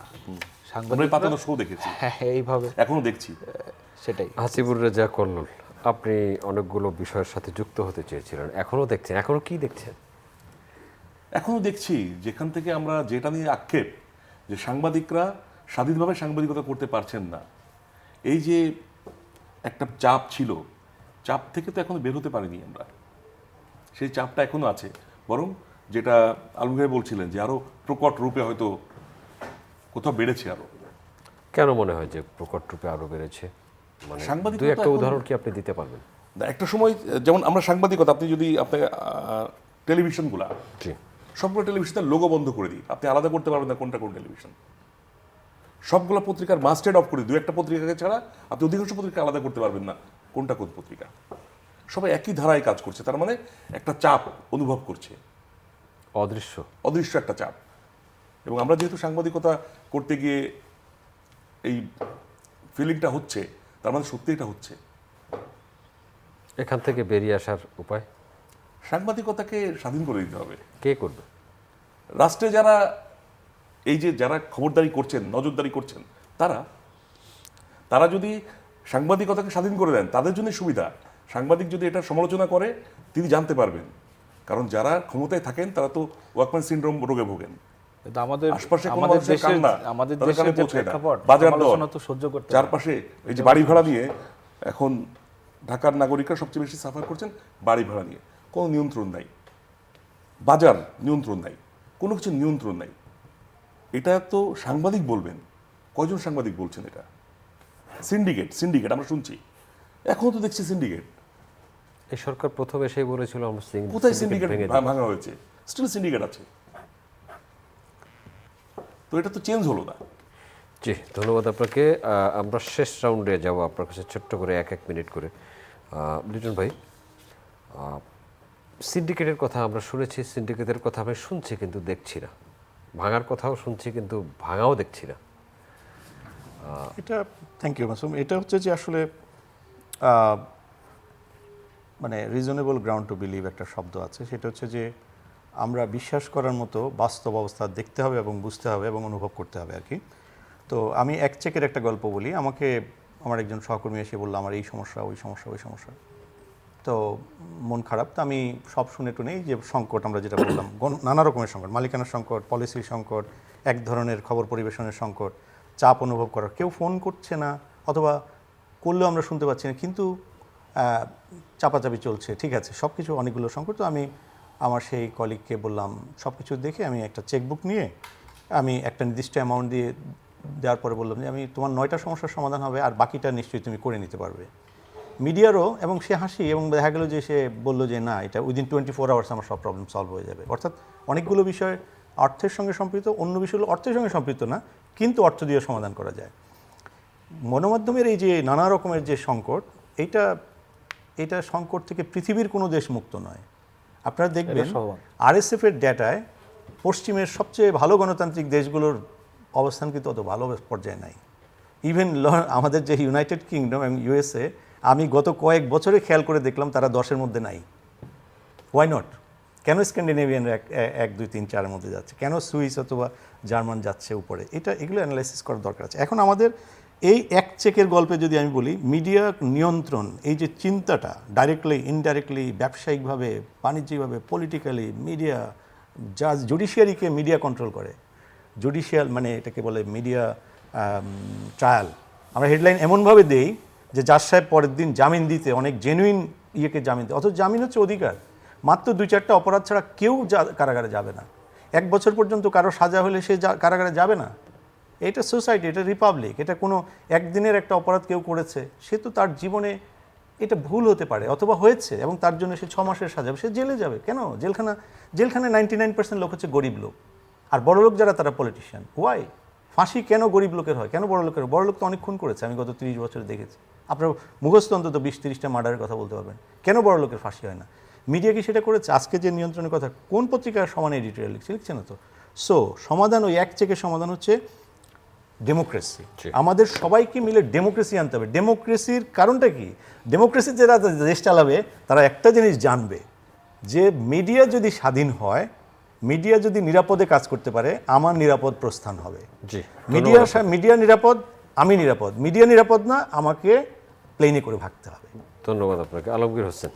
S3: সাংবাদিকরা শো দেখেছি,
S4: হ্যাঁ এইভাবে
S3: এখনো দেখছি।
S4: সেটাই।
S1: হাসিবুর রেজা কল্লোল, আপনি অনেকগুলো বিষয়ের সাথে যুক্ত হতে চেয়েছিলেন, এখনো দেখছেন, এখনো কি দেখছেন?
S3: এখনো দেখছি যেখান থেকে আমরা যেটা নিয়ে আক্ষেপ, যে সাংবাদিকরা স্বাধীনভাবে সাংবাদিকতা করতে পারছেন না, এই যে একটা চাপ ছিল, চাপ থেকে তো এখনো বের হতে পারিনি আমরা। সেই চাপটা এখনো আছে, বরং যেটা আলমগীর বলছিলেন যে আরো প্রকট রূপে হয়তো কোথাও বেড়েছে। আরো
S1: কেন মনে হয় যে প্রকট রূপে আরো বেড়েছে? মানে দুই একটা উদাহরণ কি আপনি দিতে পারবেন?
S3: একটা সময় যেমন আমরা সাংবাদিকতা, আপনি যদি আপনার টেলিভিশনগুলা, সবগুলো টেলিভিশনের লোগো বন্ধ করে দিই, আপনি আলাদা করতে পারবেন না কোনটা কোন টেলিভিশন। সবগুলো পত্রিকার মাস্টেড অফ করে, দু একটা পত্রিকাকে ছাড়া আপনি অধিকাংশ পত্রিকা আলাদা করতে পারবেন না কোনটা কোন পত্রিকা। সবাই একই ধারায় কাজ করছে, তার মানে একটা চাপ অনুভব করছে, অদৃশ্য একটা চাপ। এবং আমরা যেহেতু সাংবাদিকতা করতে গিয়ে এই ফিলিংটা হচ্ছে, তার মানে সত্যি এটা হচ্ছে।
S1: এখান থেকে বেরিয়ে আসার উপায়
S3: সাংবাদিকতাকে স্বাধীন করে দিতে হবে।
S1: কে করবে?
S3: রাষ্ট্রে যারা এই যে যারা খবরদারি করছেন, নজরদারি করছেন, তারা যদি সাংবাদিকতাকে স্বাধীন করে দেন, তাদের জন্য সুবিধা। সাংবাদিক যদি এটা সমালোচনা করে, তিনি জানতে পারবেন। কারণ যারা ক্ষমতায় থাকেন তারা তো ওয়াকম্যান সিনড্রোম রোগে ভোগেন।
S4: কিন্তু আমাদের
S3: আশপাশে কোনো
S4: আমাদের
S3: মানুষের
S4: দেশের
S3: কান্না
S4: আমাদের
S3: তাদের
S4: দেশের
S3: কানে
S4: যে
S3: পৌঁছায় না।
S4: প্রেক্ষাপট
S3: বাজার দর,
S4: সমালোচনা তো সহ্য করতে হয়।
S3: চারপাশে এই যে বাড়ি ভাড়া নিয়ে এখন ঢাকার নাগরিকরা সবচেয়ে বেশি সাফার করছেন বাড়ি ভাড়া নিয়ে। কোনো নিয়ন্ত্রণ নাই, বাজার নিয়ন্ত্রণ নাই, কোনো কিছু নিয়ন্ত্রণ নাই। এটা তো সাংবাদিক বলবেন, কয়জন সাংবাদিক বলছেন এটা? সিন্ডিকেট আমরা শুনছি, এখনো তো দেখছি সিন্ডিকেট।
S1: এই সরকার প্রথম এসেই বলেছিল আমরা
S3: কোথায়
S1: syndicate
S3: সিন্ডিকেট
S1: ভেঙে দিই।
S3: ভাঙা হয়েছে? স্টিল সিন্ডিকেট আছে। তো এটা তো চেঞ্জ হলো না।
S1: জি, ধন্যবাদ আপনাকে। আমরা শেষ রাউন্ডে যাব আপনার কাছে, ছোট্ট করে এক মিনিট করে। লিটন ভাই, সিন্ডিকেটের কথা আমরা শুনেছি, সিন্ডিকেটের কথা আমি শুনছি কিন্তু দেখছি না, ভাঙার কথাও শুনছি কিন্তু ভাঙাও দেখছি না।
S2: এটা থ্যাংক ইউ মাসুম। এটা হচ্ছে যে আসলে মানে রিজনেবল গ্রাউন্ড টু বিলিভ একটা শব্দ আছে, সেটা হচ্ছে যে আমরা বিশ্বাস করার মতো বাস্তব অবস্থা দেখতে হবে এবং বুঝতে হবে এবং অনুভব করতে হবে আর কি। তো আমি এক চেকের একটা গল্প বলি। আমাকে আমার একজন সহকর্মী এসে বললো আমার এই সমস্যা, ওই সমস্যা, ওই সমস্যা। তো মন খারাপ। তো আমি সব শুনে টুনেই যে সংকট আমরা যেটা বললাম, নানা রকমের সংকট, মালিকানার সংকট, পলিসির সংকট, এক ধরনের খবর পরিবেশনের সংকট, চাপ অনুভব করার, কেউ ফোন করছে না অথবা করলেও আমরা শুনতে পাচ্ছি না, কিন্তু চাপাচাপি চলছে, ঠিক আছে, সব কিছু অনেকগুলো সংকট। তো আমি আমার সেই কলিগকে বললাম, সব কিছু দেখে আমি একটা চেকবুক নিয়ে আমি একটা নির্দিষ্ট অ্যামাউন্ট দিয়ে দেওয়ার পরে বললাম যে আমি তোমার 9টা সমস্যার সমাধান হবে আর বাকিটা নিশ্চয়ই তুমি করে নিতে পারবে। মিডিয়ারও, এবং সে হাসি, এবং দেখা গেল যে সে বললো যে না, এটা উইদিন 24 আওয়ার্স আমার সব প্রবলেম সলভ হয়ে যাবে। অর্থাৎ অনেকগুলো বিষয় অর্থের সঙ্গে সম্পৃক্ত, অন্য বিষয়গুলো অর্থের সঙ্গে সম্পৃক্ত না, কিন্তু অর্থ দিয়ে সমাধান করা যায়। গণমাধ্যমের এই যে নানা রকমের যে সংকট, এটা সংকট থেকে পৃথিবীর কোনো দেশ মুক্ত নয়। আপনারা দেখবেন RSF এর ডেটায় পশ্চিমের সবচেয়ে ভালো গণতান্ত্রিক দেশগুলোর অবস্থান কিন্তু অত ভালো পর্যায়ে নাই। ইভেন আমাদের যে ইউনাইটেড কিংডম এবং USA, আমি গত কয়েক বছরে খেয়াল করে দেখলাম তারা 10-এর মধ্যে নাই। Why not? কেন স্ক্যান্ডিনেভিয়ানরা 1, 2, 3, 4-এর মধ্যে যাচ্ছে? কেন সুইস অথবা জার্মান যাচ্ছে উপরে? এগুলো অ্যানালাইসিস করার দরকার আছে। এখন আমাদের এই এক চেকের গল্পে যদি আমি বলি, মিডিয়া নিয়ন্ত্রণ, এই যে চিন্তাটা ডাইরেক্টলি, ইনডাইরেক্টলি, ব্যবসায়িকভাবে, বাণিজ্যিকভাবে, পলিটিক্যালি, মিডিয়া, জুডিশিয়ারিকে মিডিয়া কন্ট্রোল করে। জুডিশিয়াল মানে এটাকে বলে মিডিয়া ট্রায়াল। আমরা হেডলাইন এমনভাবে দেই যে জাজ সাহেব পরের দিন জামিন দিতে অনেক জেনুইন ইয়েকে জামিন দেয়, অথচ জামিন হচ্ছে অধিকার। মাত্র 2-4টা অপরাধ ছাড়া কেউ কারাগারে যাবে না। 1 বছর পর্যন্ত কারো সাজা হলে সে কারাগারে যাবে না। এটা সোসাইটি, এটা রিপাবলিক। এটা কোনো একদিনের একটা অপরাধ কেউ করেছে, সে তো তার জীবনে এটা ভুল হতে পারে অথবা হয়েছে, এবং তার জন্য সে 6 মাসের সাজা, সে জেলে যাবে। কেন? জেলখানায় 99% লোক হচ্ছে গরিব লোক, আর বড় লোক যারা তারা পলিটিশিয়ান। ওয়াই? ফাঁসি কেন গরিব লোকের হয়, কেন বড় লোকের? বড় লোক তো অনেক খুন করেছে, আমি গত 30 বছরে দেখেছি। আপনার মুখস্থ অন্তত 20-30টা মার্ডারের কথা বলতে পারবেন। কেন বড় লোকের ফাঁসি হয় না? মিডিয়া কি সেটা করেছে? আজকে যে নিয়ন্ত্রণের কথা, কোন পত্রিকার সমান এডিটোরিয়াল লিখছে না তো। সো সমাধান ওই এক চেকের সমাধান হচ্ছে ডেমোক্রেসি। আমাদের সবাইকে মিলে ডেমোক্রেসি আনতে হবে। ডেমোক্রেসির কারণটা কি? ডেমোক্রেসি যারা দেশ চালাবে তারা একটা জিনিস জানবে, যে মিডিয়া যদি স্বাধীন হয়, মিডিয়া যদি নিরাপদে কাজ করতে পারে, আমার নিরাপদ প্রস্থান হবে।
S1: জি,
S2: মিডিয়া নিরাপদ, আমি নিরাপদ। মিডিয়া নিরাপদ না, আমাকে প্লেনে করে ভাগতে হবে।
S1: ধন্যবাদ আপনাকে। আলমগীর হোসেন,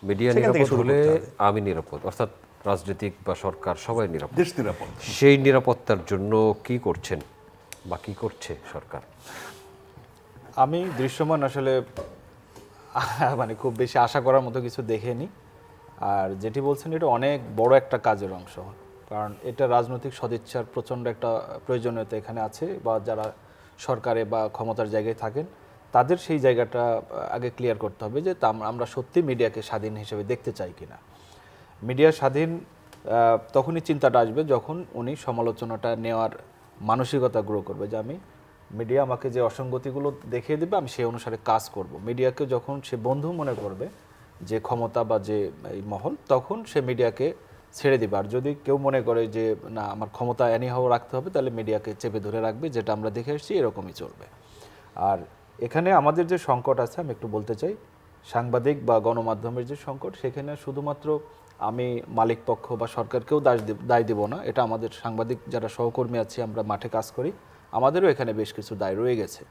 S1: মিডিয়া
S2: সেখান থেকে
S1: নিরাপদ
S2: শুরু
S1: হলে
S2: করতে হবে।
S1: আমি নিরাপদ, অর্থাৎ রাজনৈতিক বা সরকার সবাই নিরাপদ।
S3: দেশ নিরাপদ।
S1: সেই নিরাপত্তার জন্য কি করছেন বা কি করছে সরকার?
S4: আমি দৃশ্যমান আসলে মানে খুব বেশি আশা করার মতো কিছু দেখিনি। আর যেটি বলছেন এটা অনেক বড় একটা কাজের অংশ, কারণ এটা রাজনৈতিক সদিচ্ছার প্রচণ্ড একটা প্রয়োজনীয়তা এখানে আছে, বা যারা সরকারে বা ক্ষমতার জায়গায় থাকেন তাদের সেই জায়গাটা আগে ক্লিয়ার করতে হবে যে আমরা সত্যি মিডিয়াকে স্বাধীন হিসেবে দেখতে চাই কিনা। মিডিয়া স্বাধীন তখনই চিন্তাটা আসবে যখন উনি সমালোচনাটা নেওয়ার মানসিকতা গ্রো করবে, যে আমি মিডিয়া আমাকে যে অসঙ্গতিগুলো দেখিয়ে দেবে আমি সেই অনুসারে কাজ করব। মিডিয়াকে যখন সে বন্ধু মনে করবে, যে ক্ষমতা বা যে এই মহল, তখন সে মিডিয়াকে ছেড়ে দিবে। আর যদি কেউ মনে করে যে না আমার ক্ষমতা এনিহাও রাখতে হবে, তাহলে মিডিয়াকে চেপে ধরে রাখবে, যেটা আমরা দেখে এসেছি এরকমই চলবে। আর এখানে আমাদের যে সংকট আছে আমি একটু বলতে চাই, সাংবাদিক বা গণমাধ্যমের যে সংকট, সেখানে শুধুমাত্র আমি মালিক পক্ষ বা সরকারকেও দায় দেব না। এটা আমাদের সাংবাদিক যারা সহকর্মী আছি, আমরা মাঠে কাজ করি, আমাদেরও এখানে বেশ কিছু দায় রয়ে গেছে।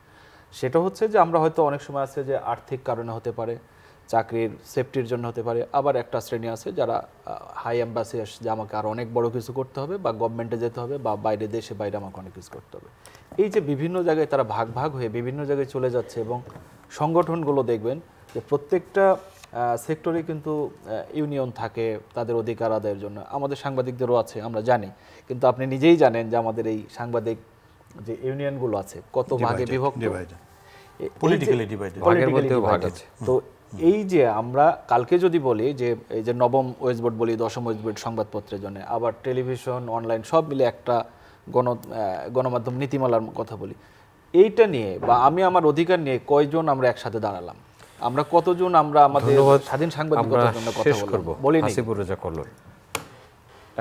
S4: সেটা হচ্ছে যে আমরা হয়তো অনেক সময় আছে যে আর্থিক কারণে হতে পারে, চাকরির সেফটির জন্য হতে পারে, আবার একটা শ্রেণী আছে যারা হাই অ্যাম্বাসি আসে যে আমাকে আরও অনেক বড় কিছু করতে হবে, বা গভর্নমেন্টে যেতে হবে, বা বাইরে দেশে বাইরে আমাকে অনেক কিছু করতে হবে। এই যে বিভিন্ন জায়গায় তারা ভাগ ভাগ হয়ে বিভিন্ন জায়গায় চলে যাচ্ছে, এবং সংগঠনগুলো দেখবেন যে প্রত্যেকটা সেক্টরে কিন্তু ইউনিয়ন থাকে তাদের অধিকার আদায়ের জন্য। আমাদের সাংবাদিকদেরও আছে, আমরা জানি, কিন্তু আপনি নিজেই জানেন যে আমাদের এই সাংবাদিক যে ইউনিয়নগুলো আছে কত ভাগে বিভক্ত,
S2: Politically divided.
S1: ভাগের মধ্যেও ভাগ আছে।
S4: তো এই যে আমরা কালকে যদি বলি যে এই যে নবম ওয়েস্ট বোর্ড বলি, দশম ওয়েস্ট বোর্ড সংবাদপত্রের জন্য, আবার টেলিভিশন, অনলাইন সব মিলে একটা গণমাধ্যম নীতিমালার কথা বলি, এইটা নিয়ে বা আমি আমার অধিকার নিয়ে কয়জন আমরা একসাথে দাঁড়ালাম? আমরা কতজন আমরা আমাদের
S1: ধন্যবাদ।
S4: স্বাধীন
S1: আমরা
S4: সাংবাদিকতার জন্য কথা
S1: শেষ করব
S4: বলিনি?
S1: হাসিবুর রেজা কল্লোল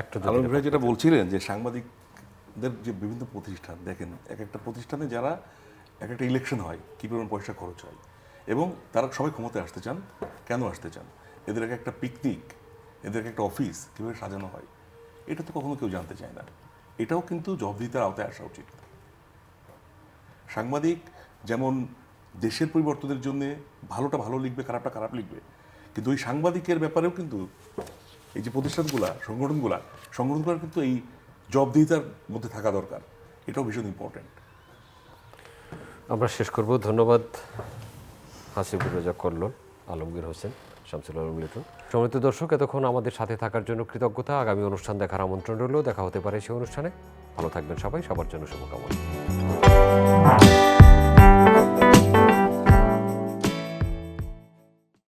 S1: একটু যদি
S3: আলম ভাই যেটা বলছিলেন যে সাংবাদিকদের যে বিভিন্ন প্রতিষ্ঠান, দেখেন এক একটা প্রতিষ্ঠানে যারা এক একটা ইলেকশন হয়, কী পরিমাণ পয়সা খরচ হয়, এবং তারা সবাই ক্ষমতায় আসতে চান। কেন আসতে চান? এদের একটা পিকনিক, এদের একটা অফিস কীভাবে সাজানো হয়, এটা তো কখনো কেউ জানতে চায় না। এটাও কিন্তু জবাবদিহিতার আওতায় আসা উচিত। সাংবাদিক যেমন দেশের পরিবর্তনের জন্য ভালোটা ভালো লিখবে, খারাপটা খারাপ লিখবে, কিন্তু ওই সাংবাদিকের ব্যাপারেও কিন্তু এই যে সংগঠনগুলো কিন্তু এই জবাবদিহিতার মধ্যে থাকা দরকার। এটাও ভীষণ ইম্পর্টেন্ট।
S1: আমরা শেষ করব। ধন্যবাদ হাসিবুর রেজা কল্লোল, আলমগীর হোসেন, শামসুল আলম লিটন। সম্মানিত দর্শক, এতক্ষণ আমাদের সাথে থাকার জন্য কৃতজ্ঞতা। আগামী অনুষ্ঠান দেখার আমন্ত্রণ রইল। দেখা হতে পারে সেই অনুষ্ঠানে। ভালো থাকবেন সবাই, সবার জন্য শুভকামনা।